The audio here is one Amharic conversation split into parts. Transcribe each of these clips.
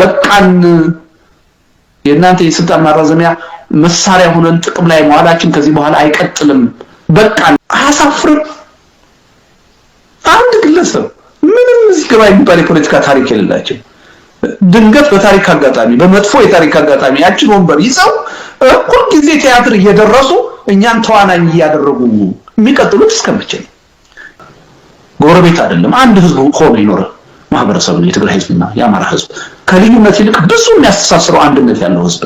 በቃን የእናንተ የስልጣን ማራዘሚያ መሳሪያ ሆነን ጥቅም ላይ መዋላችን ከዚህ በኋላ አይቀጥልም በቃን አሳፍር አንድ ግለሰብ ምንም እዚህ ገባ የሚባል የፖለቲካ ታሪክ የሌላቸው ድንገት በታሪክ አጋጣሚ በመጥፎ የታሪክ አጋጣሚ ያችን ወንበር ይዘው ሁሉ ጊዜ ቲያትር እየደረሱ እኛን ተዋናኝ እያደረጉ የሚቀጥሉት እስከመቼ ነው ጎረቤት አይደለም አንድ ህዝብ ሆኖ ይኖር ማህበረሰብ ነው የትግራይ ህዝብና የአማራ ህዝብ ከልዩነት ይልቅ ብዙ የሚያስተሳስረው አንድነት ያለው ህዝብ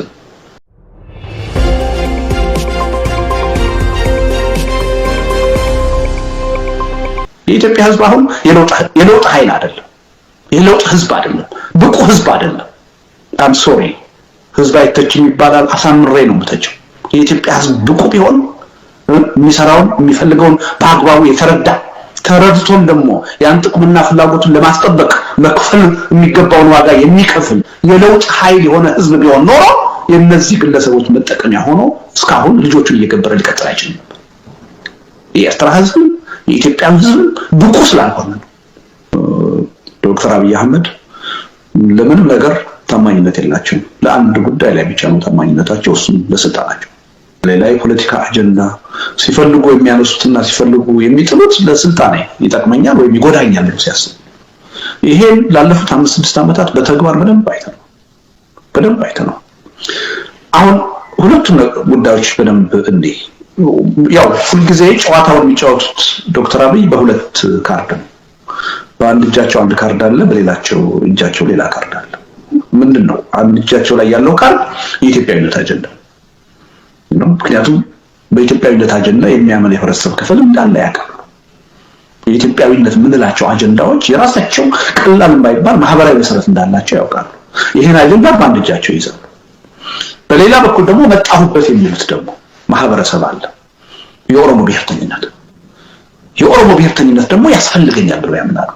የኢትዮጵያ ህዝብ አሁን የለውጥ ኃይል አይደለም የለውጥ ህዝብ አይደለም ብቁ ህዝብ አይደለም አም ሶሪ ህዝብ አይተችም ይባላል አሳምሬ ነው የምተቸው የኢትዮጵያ ህዝብ ብቁ ቢሆን የሚሰራውን የሚፈልገውን በአግባቡ የተረዳ ተረድቶን ደግሞ ያን ጥቅምና ፍላጎቱን ለማስጠበቅ መክፈል የሚገባውን ዋጋ የሚከፍል የለውጥ ኃይል የሆነ ህዝብ ቢሆን ኖሮ የነዚህ ግለሰቦች መጠቀሚያ ሆኖ እስካሁን ልጆቹን እየገበረ ሊቀጥል አይችልም የኤርትራ ህዝብ የኢትዮጵያ ህዝብ ብቁ ስላልሆነ ዶክተር አብይ አህመድ ለምንም ነገር ታማኝነት የላቸው ለአንድ ጉዳይ ላይ ብቻ ነው ታማኝነታቸው እሱም ለስልጣናቸው ሌላ የፖለቲካ አጀንዳ ሲፈልጉ የሚያነሱትና ሲፈልጉ የሚጥሉት ለስልጣኔ ይጠቅመኛል ወይ ይጎዳኛል ነው ሲያስቡ ይሄን ላለፉት 5-6 አመታት በተግባር በደንብ አይተናል አሁን ሁለቱም ጉዳዮች በደንብ እንዴ ያው ሁሉ ጊዜ ጨዋታውን የሚጫወቱት ዶክተር አብይ በሁለት ካርድ ነው በአንድ እጃቸው አንድ ካርድ አለ በሌላቸው እጃቸው ሌላ ካርድ አለ ምንድነው አንድ እጃቸው ላይ ያለው ካርድ የኢትዮጵያዊነት አጀንዳ ነው ምክንያቱም በኢትዮጵያዊነት አጀንዳ የሚያመን የህብረተሰብ ክፍል እንዳለ ያውቃሉ የኢትዮጵያዊነት ምንላቸው አጀንዳዎች የራሳቸው ቀላል የማይባል ማህበራዊ መሰረት እንዳላቸው ያውቃሉ ይሄን አጀንዳ በአንድ እጃቸው ይዘው በሌላ በኩል ደግሞ መጣሁበት የሚሉት ደግሞ ማህበረሰብ አለ የኦሮሞ ብሔርተኝነት ደግሞ ያስፈልገኛል ብለው ያምናሉ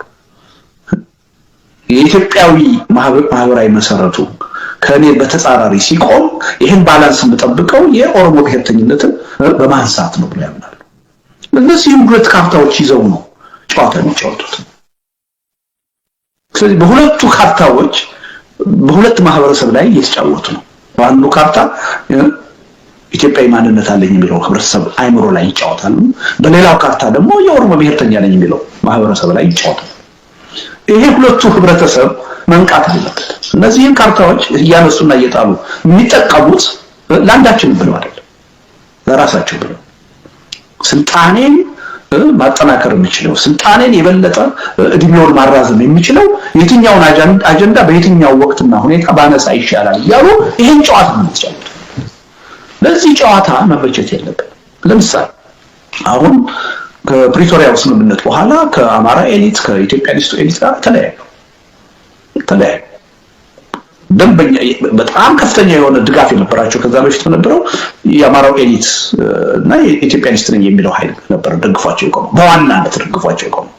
የኢትዮጵያዊ ማህበራዊ መሰረቱ ከኔ በተጻራሪ ሲቆም ይሄን ባላንስ የምጠብቀው የኦሮሞ ብሔርተኝነትን በማንሳት ነው ብለው ያምናሉ እነዚህ ሁለት ካርታዎች ይዘው ነው ጨዋታ የሚጫወቱት ስለዚህ በሁለቱ ካርታዎች በሁለት ማህበረሰብ ላይ እየተጫወቱ ነው በአንዱ ካርታ ኢትዮጵያዊ ማንነት አለኝ የሚለው ህብረተሰብ አይምሮ ላይ ይጫወታሉ በሌላው ካርታ ደግሞ የኦሮሞ ብሔርተኛ ነኝ የሚለው ማህበረሰብ ላይ ይጫወታሉ ይሄ ሁለቱ ህብረተሰብ መንቃት አለበት እነዚህን ካርታዎች እያነሱና እየጣሉ የሚጠቀሙት ለአንዳችን ብለው አይደለም ለራሳቸው ብለው ስልጣኔን ማጠናከር የሚችለው ስልጣኔን የበለጠ እድሜውን ማራዘም የሚችለው የትኛውን አጀንዳ በየትኛው ወቅትና ሁኔታ ባነሳ ይሻላል ያሉ ይሄን ጨዋታ ነው የሚጫወቱት ለዚህ ጨዋታ መበጀት የለበት ለምሳሌ አሁን ከፕሪቶሪያው ስምምነት በኋላ ከአማራ ኤሊት ከኢትዮጵያኒስት ኤሊት ጋር ተለያዩ ደንበኛ በጣም ከፍተኛ የሆነ ድጋፍ የነበራቸው ከዛ በፊት የነበረው የአማራው ኤሊት እና የኢትዮጵያኒስት ነኝ የሚለው ኃይል ነበር ደግፏቸው የቆመው በዋናነት ደግፏቸው የቆመው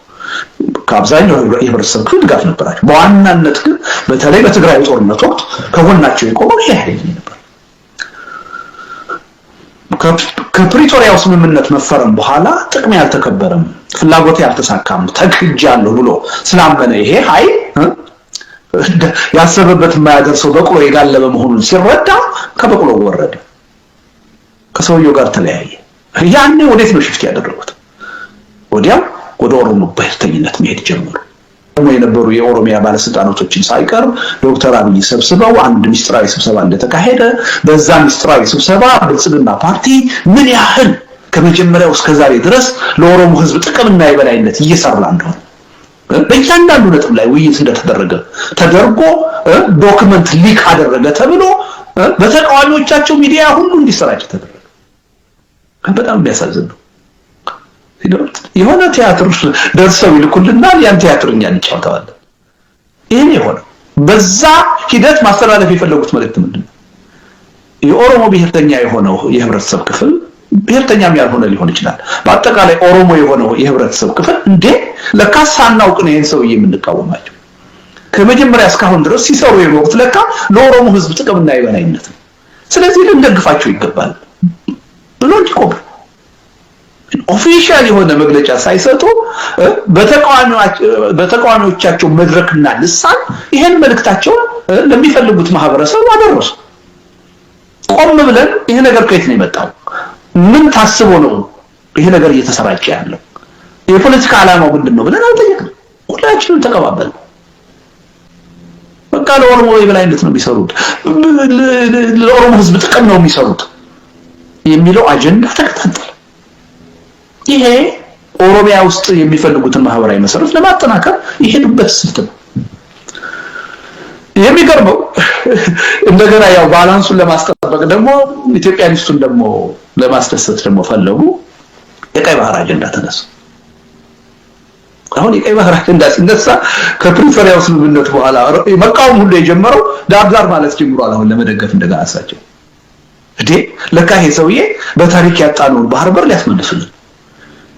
ከአብዛኛው የህብረተሰብ ክፍል ድጋፍ ነበራቸው በዋናነት ግን በተለይ በትግራይ ጦርነት ወቅት ከጎናቸው የቆመው ይሄ ኃይል ነበር ከፕሪቶሪያው ስምምነት መፈረም በኋላ ጥቅም ያልተከበረም ፍላጎት ያልተሳካም ተክጃለሁ ብሎ ስላመነ ይሄ ኃይል ያሰበበት የማያደርሰው በቅሎ የጋለበ መሆኑን ሲረዳ ከበቅሎ ወረደ ከሰውየው ጋር ተለያየ ያኔ ወዴት ነው ሽፍት ያደረጉት ወዲያው ወደ ኦሮሞ ብሔርተኝነት መሄድ ጀመሩ የነበሩ የኦሮሚያ ባለስልጣናቶችን ሳይቀር ዶክተር አብይ ሰብስበው አንድ ሚስጥራዊ ስብሰባ እንደተካሄደ በዛ ሚስጥራዊ ስብሰባ ብልጽግና ፓርቲ ምን ያህል ከመጀመሪያው እስከ ዛሬ ድረስ ለኦሮሞ ህዝብ ጥቅምና የበላይነት እየሰራ እንደሆነ በእያንዳንዱ ነጥብ ላይ ውይይት እንደተደረገ ተደርጎ ዶክመንት ሊክ አደረገ ተብሎ በተቃዋሚዎቻቸው ሚዲያ ሁሉ እንዲሰራጭ ተደረገ በጣም የሚያሳዝን ነው የሆነ ቲያትር ደርሰው ይልኩልናል ያን ቲያትርኛ እንጫወታለን ይሄን ይሆነ በዛ ሂደት ማስተላለፍ የፈለጉት መልእክት ምንድነው የኦሮሞ ብሔርተኛ የሆነው የህብረተሰብ ክፍል ብሔርተኛም ያልሆነ ሊሆን ይችላል በአጠቃላይ ኦሮሞ የሆነው የህብረተሰብ ክፍል እንዴ ለካስ ሳናውቅ ነው ይሄን ሰው የምንቃወማቸው ከመጀመሪያ እስካሁን ድረስ ሲሰሩ የወቅት ለካ ለኦሮሞ ህዝብ ጥቅምና የበላይነት ነው ስለዚህ ልንደግፋቸው ይገባል ብሎ እንዲቆም ኦፊሻሊ የሆነ መግለጫ ሳይሰጡ በተቃዋሚዎቻቸው መድረክና ልሳን ይሄን መልእክታቸው ለሚፈልጉት ማህበረሰብ አደረሱ። ቆም ብለን ይሄ ነገር ከየት ነው የመጣው? ምን ታስቦ ነው ይሄ ነገር እየተሰራጨ ያለው? የፖለቲካ ዓላማው ምንድነው ብለን አልጠየቅንም። ሁላችንም ተቀባበልን። በቃ ለኦሮሞ የበላይነት ነው የሚሰሩት፣ ለኦሮሞ ህዝብ ጥቅም ነው የሚሰሩት የሚለው አጀንዳ ተከታተለ። ይሄ ኦሮሚያ ውስጥ የሚፈልጉትን ማህበራዊ መሰረት ለማጠናከር ይሄዱበት ስልት ነው። የሚገርመው እንደገና ያው ባላንሱን ለማስጠበቅ ደግሞ ኢትዮጵያኒስቱን ደግሞ ለማስደሰት ደግሞ ፈለጉ። የቀይ ባህር አጀንዳ ተነሳ። አሁን የቀይ ባህር አጀንዳ ሲነሳ ከፕሪቶሪያው ስምምነት በኋላ መቃወም ሁሉ የጀመረው ዳርዳር ማለት ጀምሯል። አሁን ለመደገፍ እንደገና አሳቸው እዴ ለካ ይሄ ሰውዬ በታሪክ ያጣነውን ባህር በር ሊያስመልሱልን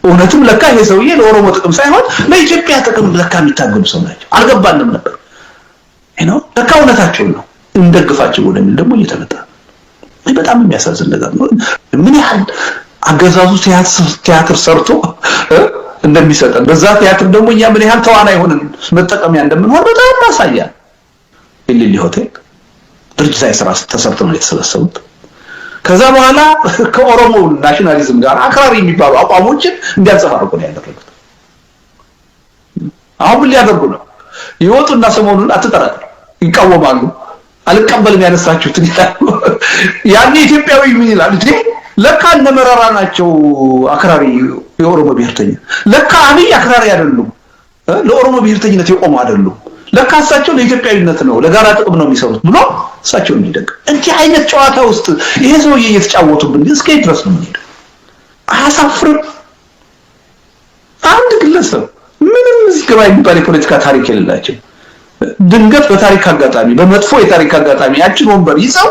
እውነትም ለካ ይሄ ሰውዬ ለኦሮሞ ጥቅም ሳይሆን ለኢትዮጵያ ጥቅም ለካ የሚታገሉ ሰው ናቸው። አልገባንም ነበር ነው ለካ እውነታቸው ነው። እንደግፋቸው ወደሚል ደግሞ እየተመጣ በጣም የሚያሳዝን ነገር ነው። ምን ያህል አገዛዙ ቲያትር ሰርቶ እንደሚሰጠን በዛ ቲያትር ደግሞ እኛ ምን ያህል ተዋናይ ሆነን መጠቀሚያ እንደምንሆን በጣም ያሳያል። ኢሊሊ ሆቴል ድርጅታዊ ስራ ተሰርቶ ነው የተሰበሰቡት። ከዛ በኋላ ከኦሮሞ ናሽናሊዝም ጋር አክራሪ የሚባሉ አቋሞችን እንዲያንጸባርቁ ነው ያደረጉት። አሁን ሊያደርጉ ነው ይወጡና ሰሞኑን አትጠራጥሩ ይቃወማሉ። አልቀበልም ያነሳችሁትን ይላሉ። ያኔ ኢትዮጵያዊ ምን ይላል እንዴ? ለካ እነመረራ ናቸው አክራሪ የኦሮሞ ብሔርተኛ። ለካ አብይ አክራሪ አይደሉም፣ ለኦሮሞ ብሔርተኝነት የቆሙ አይደሉም። ለካ እሳቸው ለኢትዮጵያዊነት ነው ለጋራ ጥቅም ነው የሚሰሩት ብሎ እሳቸው እንዲደግ እንዲህ አይነት ጨዋታ ውስጥ ይሄ ሰውዬ እየተጫወቱብን እስከ ድረስ ነው የሚሄደው። አያሳፍርም? አንድ ግለሰብ ምንም እዚህ ግባ የሚባል የፖለቲካ ታሪክ የሌላቸው ድንገት በታሪክ አጋጣሚ በመጥፎ የታሪክ አጋጣሚ ያችን ወንበር ይዘው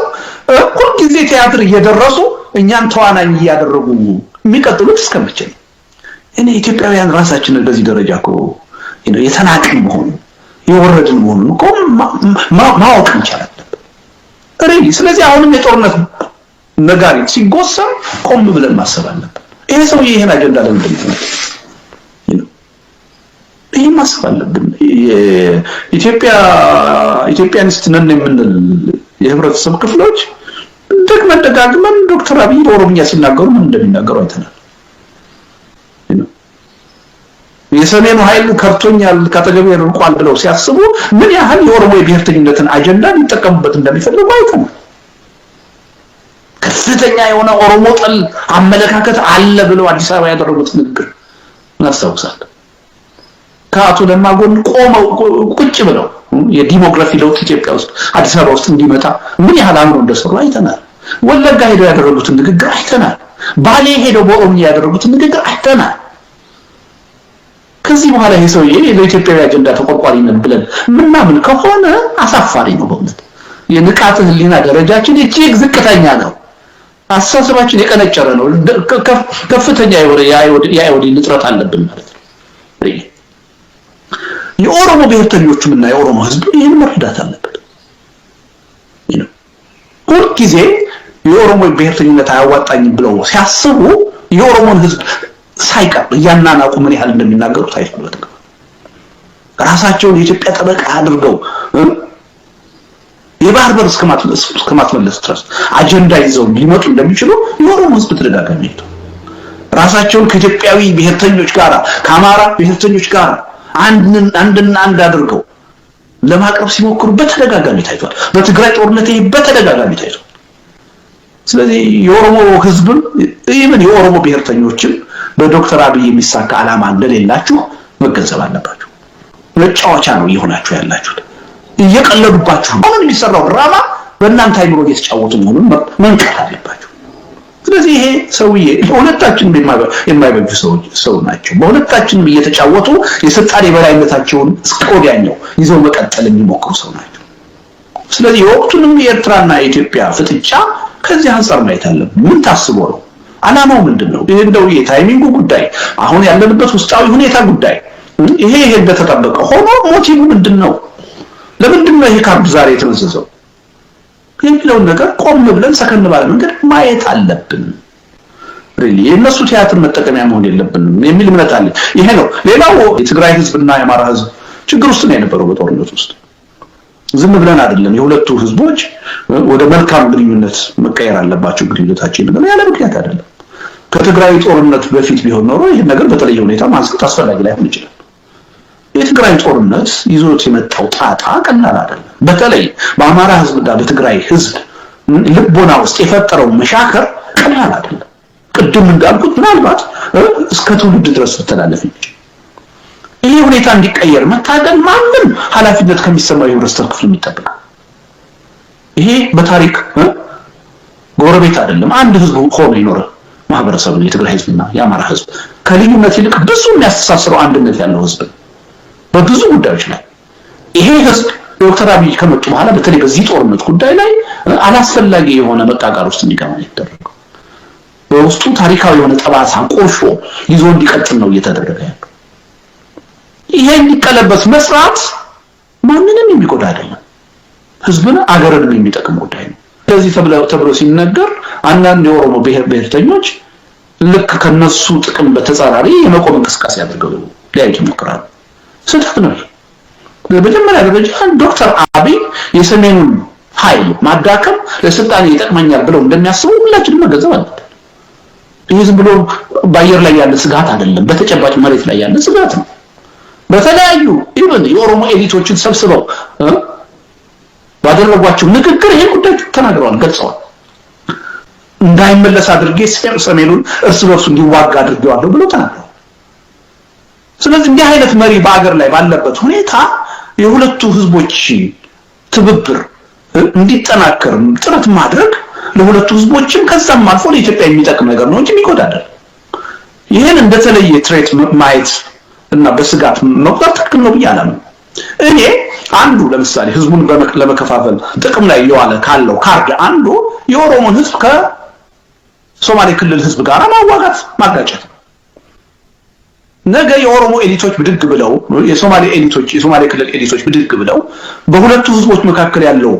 ሁሉ ጊዜ ቲያትር እየደረሱ እኛን ተዋናኝ እያደረጉ የሚቀጥሉት እስከመቼ ነው? እኔ ኢትዮጵያውያን ራሳችንን በዚህ ደረጃ እኮ የተናቅን መሆኑ የወረድን መሆኑን እኮ ማወቅ እንችላለን። ስለዚህ አሁንም የጦርነት ነጋሪት ሲጎሰም ቆም ብለን ማሰብ አለብን። ይሄ ሰውዬ ይሄን አጀንዳ ለምንድን ነው ይሄ ማሰብ አለብን። ኢትዮጵያኒስት ነን የምንል የህብረተሰብ ክፍሎች ደጋግመን ዶክተር አብይ በኦሮምኛ ሲናገሩ ምን እንደሚናገሩ አይተናል። የሰሜኑ ኃይል ከርቶኛል ከተገበ ርቋል ብለው ሲያስቡ ምን ያህል የኦሮሞ የብሔርተኝነትን አጀንዳ ሊጠቀሙበት እንደሚፈልጉ አይተናል። ከፍተኛ የሆነ ኦሮሞ ጠል አመለካከት አለ ብለው አዲስ አበባ ያደረጉት ንግግር እናስታውሳለን። ከአቶ ለማ ጎን ቆመው ቁጭ ብለው የዲሞግራፊ ለውጥ ኢትዮጵያ ውስጥ አዲስ አበባ ውስጥ እንዲመጣ ምን ያህል አምነው እንደሰሩ አይተናል። ወለጋ ሄደው ያደረጉትን ንግግር አይተናል። ባሌ ሄደው በኦሮምኛ ያደረጉትን ንግግር አይተናል። ከዚህ በኋላ ይሄ ሰውዬ ለኢትዮጵያዊ አጀንዳ ተቆርቋሪ ነን ብለን ምናምን ከሆነ አሳፋሪ ነው በእውነት። የንቃተ ህሊና ደረጃችን እጅግ ዝቅተኛ ነው። አስተሳሰባችን የቀነጨረ ነው። ከፍተኛ የሆነ የአይኦዲ ንጥረት አለብን ማለት ነው። የኦሮሞ ብሔርተኞችም እና የኦሮሞ ህዝብ ይሄን መረዳት አለበት። ሁሉ ጊዜ የኦሮሞ ብሔርተኝነት አያዋጣኝም ብለው ሲያስቡ የኦሮሞን ህዝብ ሳይቀር ያናናቁ ምን ያህል እንደሚናገሩ ታይቷል። ራሳቸውን የኢትዮጵያ ጠበቃ አድርገው የባህር በር እስከማትመለስ ድረስ አጀንዳ ይዘው ሊመጡ እንደሚችሉ የኦሮሞ ህዝብ ተደጋጋሚ ነው። ራሳቸውን ከኢትዮጵያዊ ብሔርተኞች ጋር ከአማራ ብሔርተኞች ጋር አንድ አድርገው ለማቅረብ ሲሞክሩ በተደጋጋሚ ታይቷል። በትግራይ ጦርነት ይሄ በተደጋጋሚ ታይቷል። ስለዚህ የኦሮሞ ህዝብም ይሄን የኦሮሞ ብሔርተኞችም በዶክተር አብይ የሚሳካ ዓላማ እንደሌላችሁ መገንዘብ አለባችሁ። መጫወቻ ነው እየሆናችሁ ያላችሁት። እየቀለዱባችሁ ነው። አሁን የሚሰራው ድራማ በእናንተ አይምሮ እየተጫወቱ መሆኑን መንቀር አለባችሁ። ስለዚህ ይሄ ሰውዬ ሁለታችንም የማይበጁ ሰው ናቸው። በሁለታችንም እየተጫወቱ የስልጣን የበላይነታቸውን እስከወዲያኛው ይዘው መቀጠል የሚሞክሩ ሰው ናቸው። ስለዚህ የወቅቱንም የኤርትራና የኢትዮጵያ ፍጥጫ ከዚህ አንፃር ማየት አለብን። ምን ታስቦ ነው? ዓላማው ምንድነው? ይሄ እንደው የታይሚንጉ ጉዳይ፣ አሁን ያለንበት ውስጣዊ ሁኔታ ጉዳይ ይሄ እንደተጠበቀ ሆኖ ሞቲቭ ምንድነው? ለምንድነው ይሄ ካርድ ዛሬ የተመዘዘው? የሚለውን ነገር ቆም ብለን ሰከን ባለ መንገድ ማየት አለብን። ሪሊ የነሱ ቲያትር መጠቀሚያ መሆን የለብንም የሚል እምነት አለ። ይሄ ነው። ሌላው የትግራይ ህዝብና የአማራ ህዝብ ችግር ውስጥ ነው የነበረው በጦርነት ውስጥ ዝም ብለን አይደለም የሁለቱ ህዝቦች ወደ መልካም ግንኙነት መቀየር አለባቸው ግንኙነታችን ነው ያለ ምክንያት አይደለም። ከትግራይ ጦርነት በፊት ቢሆን ኖሮ ይሄን ነገር በተለየ ሁኔታ ማንሳት አስፈላጊ ላይሆን ይችላል። የትግራይ ጦርነት ይዞት የመጣው ጣጣ ቀላል አይደለም። በተለይ በአማራ ህዝብና በትግራይ ህዝብ ልቦና ውስጥ የፈጠረው መሻከር ቀላል አይደለም። ቅድም እንዳልኩት ምናልባት እስከ ትውልድ ድረስ ተተላለፈ እንጂ ይሄ ሁኔታ እንዲቀየር መታገል ማንም ኃላፊነት ከሚሰማው የህብረተሰብ ክፍል የሚጠበቅ ይሄ በታሪክ ጎረቤት አይደለም አንድ ህዝብ ሆኖ ይኖር ማህበረሰብ የትግራይ ህዝብና የአማራ ህዝብ ከልዩነት ይልቅ ብዙ የሚያስተሳስረው አንድነት ያለው ህዝብ በብዙ ጉዳዮች ላይ ይሄ ህዝብ ዶክተር አብይ ከመጡ በኋላ በተለይ በዚህ ጦርነት ጉዳይ ላይ አላስፈላጊ የሆነ መቃቃር ውስጥ እንዲገባ ይደረጋል። በውስጡ ታሪካዊ የሆነ ጠባሳ ቆሾ ይዞ እንዲቀጥል ነው እየተደረገ ያለው። ይሄ እንዲቀለበስ መስራት ማንንም የሚጎዳ አይደለም፣ ህዝብን አገርን የሚጠቅም ጉዳይ ነው። ስለዚህ ተብሎ ሲነገር አንዳንድ የኦሮሞ ብሔርተኞች ልክ ከነሱ ጥቅም በተጻራሪ የመቆም እንቅስቃሴ አድርገው ሊያዩት ይሞክራሉ። ስህተት ነው። በመጀመሪያ ደረጃ ዶክተር አብይ የሰሜኑን ኃይል ማዳከም ለስልጣን ይጠቅመኛል ብለው እንደሚያስቡ ሁላችንም መገንዘብ አለብን። ይህ ዝም ብሎ በአየር ላይ ያለ ስጋት አይደለም፣ በተጨባጭ መሬት ላይ ያለ ስጋት ነው። በተለያዩ ኢቭን የኦሮሞ ኤሊቶችን ሰብስበው ባደረጓቸው ንግግር ይሄ ጉዳይ ተናግረዋል፣ ገልጸዋል። እንዳይመለስ አድርጌ ሰሜኑን እርስ በርሱ እንዲዋጋ አድርጌዋለሁ ብለው ተናግረዋል። ስለዚህ እንዲህ አይነት መሪ በአገር ላይ ባለበት ሁኔታ የሁለቱ ህዝቦች ትብብር እንዲጠናከር ጥረት ማድረግ ለሁለቱ ህዝቦችም ከዛም አልፎ ለኢትዮጵያ የሚጠቅም ነገር ነው እንጂ የሚጎዳ አይደለም። ይሄን እንደተለየ ትሬት ማየት እና በስጋት መቁጠር ትክክል ነው ብያለሁ። እኔ አንዱ ለምሳሌ ህዝቡን ለመከፋፈል ጥቅም ላይ የዋለ ካለው ካርድ አንዱ የኦሮሞን ህዝብ ከሶማሌ ክልል ህዝብ ጋር ማጋጨት። ነገ የኦሮሞ ኤሊቶች ብድግ ብለው የሶማሌ ክልል ኤሊቶች ብድግ ብለው በሁለቱ ህዝቦች መካከል ያለው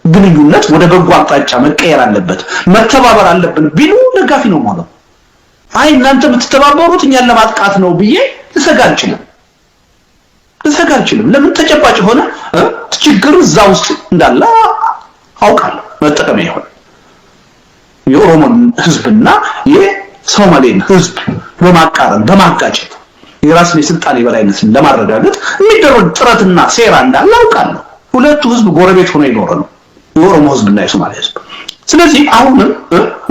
ግንኙነት ወደ በጎ አቅጣጫ መቀየር አለበት፣ መተባበር አለብን ቢሉ ደጋፊ ነው ማለት ነው። አይ እናንተ የምትተባበሩት እኛን ለማጥቃት ነው ብዬ ልሰጋ አልችልም። ለምን ተጨባጭ ሆነ ችግር እዛ ውስጥ እንዳለ አውቃለሁ። መጠቀሚያ ይሆን የኦሮሞን ህዝብና የሶማሌን ህዝብ በማቃረን በማጋጨት የራስን የስልጣን የበላይነትን ለማረጋገጥ የሚደረግ ጥረትና ሴራ እንዳለ አውቃለሁ። ሁለቱ ህዝብ ጎረቤት ሆነው ይኖር ነው የኦሮሞ ህዝብና የሶማሌ ህዝብ። ስለዚህ አሁንም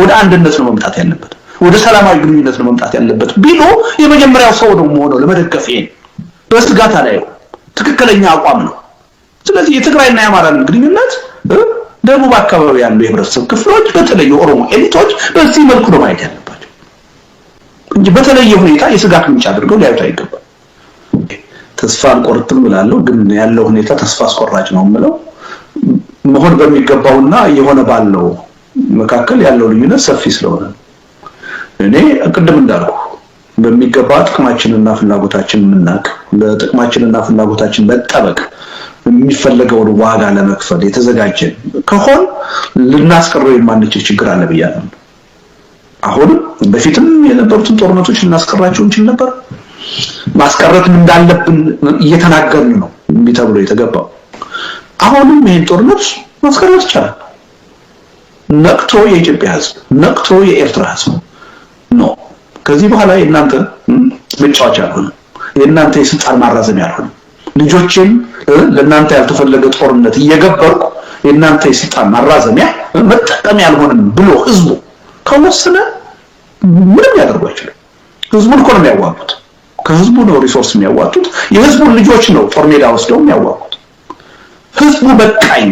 ወደ አንድነት ነው መምጣት ያለበት፣ ወደ ሰላማዊ ግንኙነት ነው መምጣት ያለበት ቢሉ የመጀመሪያው ሰው ነው ሆነው ለመደገፍ ይሄን በስጋት ላይ ትክክለኛ አቋም ነው። ስለዚህ የትግራይና የአማራን ግንኙነት ደቡብ አካባቢ ያሉ የህብረተሰብ ክፍሎች በተለይ የኦሮሞ ኤሊቶች በዚህ መልኩ ነው ማየት ያለባቸው እንጂ በተለየ ሁኔታ የስጋት ምንጭ አድርገው ሊያዩት አይገባም። ተስፋ አንቆርጥም ብላለሁ፣ ግን ያለው ሁኔታ ተስፋ አስቆራጭ ነው የምለው መሆን በሚገባውና የሆነ ባለው መካከል ያለው ልዩነት ሰፊ ስለሆነ እኔ ቅድም እንዳልኩ በሚገባ ጥቅማችንና ፍላጎታችን ምናቅ ለጥቅማችንና ፍላጎታችን መጠበቅ የሚፈልገውን ዋጋ ለመክፈል የተዘጋጀን ከሆነ ልናስቀረው የማንችል ችግር አለ ብያለሁ። አሁንም በፊትም የነበሩትን ጦርነቶች ልናስቀራቸው እንችል ነበር። ማስቀረትም እንዳለብን እየተናገርን ነው ተብሎ የተገባው። አሁንም ይሄን ጦርነት ማስቀረት ይቻላል። ነቅቶ የኢትዮጵያ ህዝብ ነቅቶ የኤርትራ ህዝብ ነው ከዚህ በኋላ የእናንተ መጫወቻ ያልሆነ የእናንተ የስልጣን ማራዘሚያ ያልሆነ ልጆችን ለእናንተ ያልተፈለገ ጦርነት እየገበርኩ የእናንተ የስልጣን ማራዘሚያ መጠቀም ያልሆነም ብሎ ህዝቡ ከወሰነ ምንም ያደርጉ አይችልም። ህዝቡን እኮ ነው የሚያዋጉት። ከህዝቡ ነው ሪሶርስ የሚያዋጡት። የህዝቡን ልጆች ነው ጦር ሜዳ ወስደው የሚያዋጉት። ህዝቡ በቃኝ፣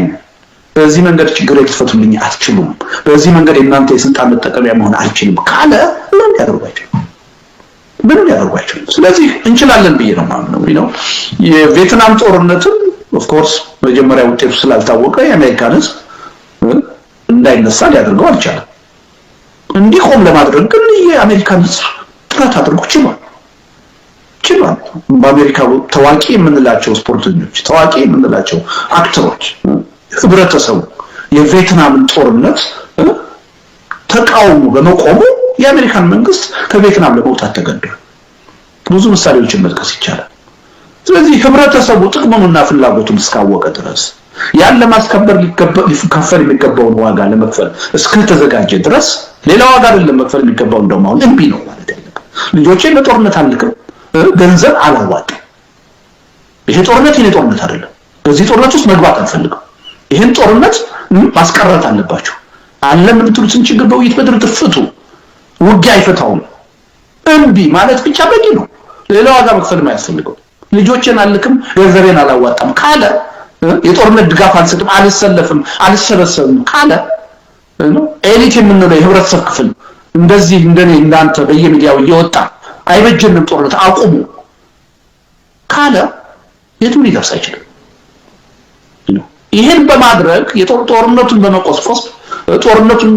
በዚህ መንገድ ችግር ልትፈቱልኝ አትችሉም፣ በዚህ መንገድ የእናንተ የስልጣን መጠቀሚያ መሆን አልችልም ካለ ምንም ያደርጉ አይችሉም። ስለዚህ እንችላለን ብዬ ነው ማምነው ነው። የቪየትናም ጦርነትን ኦፍ ኮርስ መጀመሪያ ውጤቱ ስላልታወቀ የአሜሪካን ህዝብ እንዳይነሳ ሊያደርገው አልቻለም። እንዲቆም ለማድረግ ግን የአሜሪካን ህዝብ ጥረት አድርጎ ችሏል። በአሜሪካ ታዋቂ የምንላቸው ስፖርተኞች፣ ታዋቂ የምንላቸው አክተሮች፣ ህብረተሰቡ የቪየትናምን ጦርነት ተቃውሞ በመቆሙ የአሜሪካን መንግስት ከቪየትናም ለመውጣት ተገዷል። ብዙ ምሳሌዎችን መጥቀስ ይቻላል። ስለዚህ ህብረተሰቡ ጥቅሙንና ፍላጎቱን እስካወቀ ድረስ ያን ለማስከበር ሊከፈል የሚገባውን ዋጋ ለመክፈል እስከተዘጋጀ ድረስ ሌላ ዋጋ አይደለም መክፈል የሚገባው እንደውም አሁን እምቢ ነው ማለት ያለበት። ልጆቼን ለጦርነት አልልክም፣ ገንዘብ አላዋጣም። ይሄ ጦርነት የኔ ጦርነት አይደለም። በዚህ ጦርነት ውስጥ መግባት አንፈልግም። ይሄን ጦርነት ማስቀረት አለባችሁ። ዓለም የምትሉትን ችግር በውይይት በድርድር ፍቱ። ውጊያ አይፈታውም። እምቢ ማለት ብቻ በቂ ነው። ሌላ ዋጋ መክፈል የማያስፈልገው። ልጆቼን አልልክም፣ ገንዘቤን አላዋጣም ካለ፣ የጦርነት ድጋፍ አልሰጥም፣ አልሰለፍም፣ አልሰበሰብም ካለ ኤሊት የምንለው የህብረተሰብ ክፍል እንደዚህ እንደኔ እንዳንተ በየሚዲያው እየወጣ አይበጀንም ጦርነት አቁሙ ካለ የቱን ሊደርስ አይችልም። ይሄን በማድረግ የጦርነቱን በመቆስቆስ ጦርነቱን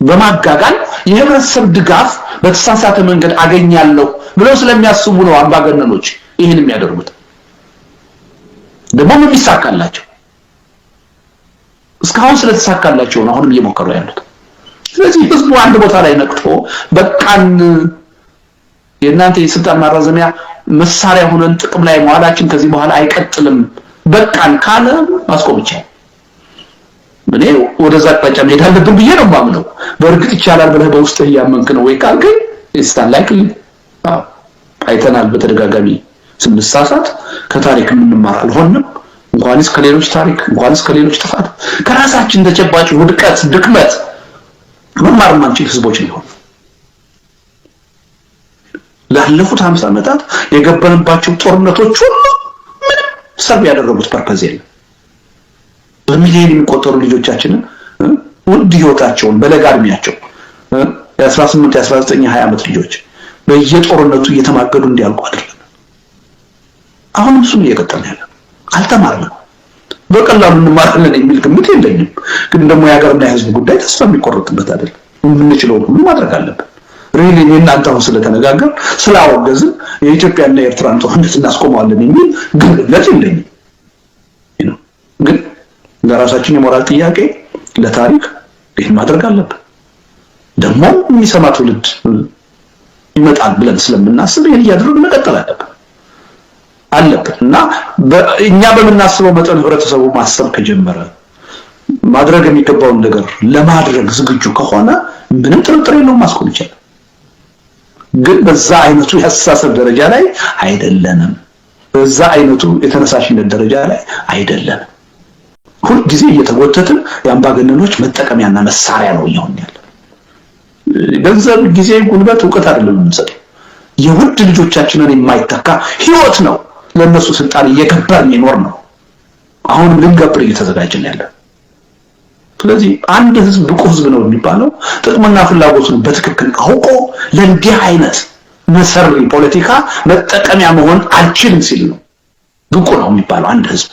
በማጋጋል የህብረተሰብ ድጋፍ በተሳሳተ መንገድ አገኛለሁ ብለው ስለሚያስቡ ነው አምባገነኖች ይሄን የሚያደርጉት። ደግሞ ምን ይሳካላቸው? እስካሁን ስለተሳካላቸው ነው አሁንም እየሞከሩ ያሉት። ስለዚህ ህዝቡ አንድ ቦታ ላይ ነቅቶ በቃን የእናንተ የስልጣን ማራዘሚያ መሳሪያ ሆነን ጥቅም ላይ መዋላችን ከዚህ በኋላ አይቀጥልም በቃን ካለ ማስቆም ይቻላል። እኔ ወደዛ አቅጣጫ መሄድ አለብን ብዬ ነው የማምነው። በእርግጥ ይቻላል ብለህ በውስጥ ያመንክ ነው ወይ ካልከኝ ኢንስታንት ላይክ አይተናል። በተደጋጋሚ ስንሳሳት ከታሪክ የምንማር አልሆንም። እንኳንስ ከሌሎች ታሪክ እንኳንስ ከሌሎች ጥፋት ከራሳችን ተጨባጭ ውድቀት ድክመት መማር ማንችል ህዝቦች ነው። ላለፉት 50 ዓመታት የገበንባቸው ጦርነቶች ሁሉ ምንም ሰርብ ያደረጉት ፐርፐዝ የለም። በሚሊዮን የሚቆጠሩ ልጆቻችንን ውድ ህይወታቸውን በለጋ እድሜያቸው የ18 የ19 20 ዓመት ልጆች በየጦርነቱ እየተማገዱ እንዲያልቁ አይደለም። አሁንም እሱም እየቀጠለ ያለ አልተማርንም። በቀላሉ እንማራለን የሚል ግምት የለኝም። ግን ደግሞ የሀገርና የህዝብ ጉዳይ ተስፋ የሚቆረጥበት አይደለም። የምንችለው ሁሉ ማድረግ አለብን። ሪሊ እናንተ አሁን ስለተነጋገር ስላወገዝን የኢትዮጵያና የኤርትራን ጦርነት እናስቆማለን የሚል ግንኙነት የለኝም። ግን ለራሳችን የሞራል ጥያቄ ለታሪክ ይሄን ማድረግ አለብን። ደግሞ የሚሰማ ትውልድ ይመጣል ብለን ስለምናስብ ይሄን እያደረግን መቀጠል አለብን እና እኛ በመናስበው መጠን ህብረተሰቡ ማሰብ ከጀመረ ማድረግ የሚገባውን ነገር ለማድረግ ዝግጁ ከሆነ ምንም ጥርጥር የለውም ማስቆም ይቻላል። ግን በዛ አይነቱ የአስተሳሰብ ደረጃ ላይ አይደለንም። በዛ አይነቱ የተነሳሽነት ደረጃ ላይ አይደለንም። ሁሉ ጊዜ እየተጎተትን የአምባገነኖች መጠቀሚያና መሳሪያ ነው እየሆን ያለ። ገንዘብ፣ ጊዜ፣ ጉልበት፣ ዕውቀት አይደለም የምንሰጠው። የውድ ልጆቻችንን የማይተካ ህይወት ነው ለነሱ ስልጣን እየገበርን ይኖር ነው። አሁንም ልንገብር እየተዘጋጀን ያለ። ስለዚህ አንድ ህዝብ ብቁ ህዝብ ነው የሚባለው ጥቅምና ፍላጎቱን በትክክል አውቆ ለእንዲህ አይነት መሰሪ ፖለቲካ መጠቀሚያ መሆን አልችልም ሲል ነው ብቁ ነው የሚባለው አንድ ህዝብ።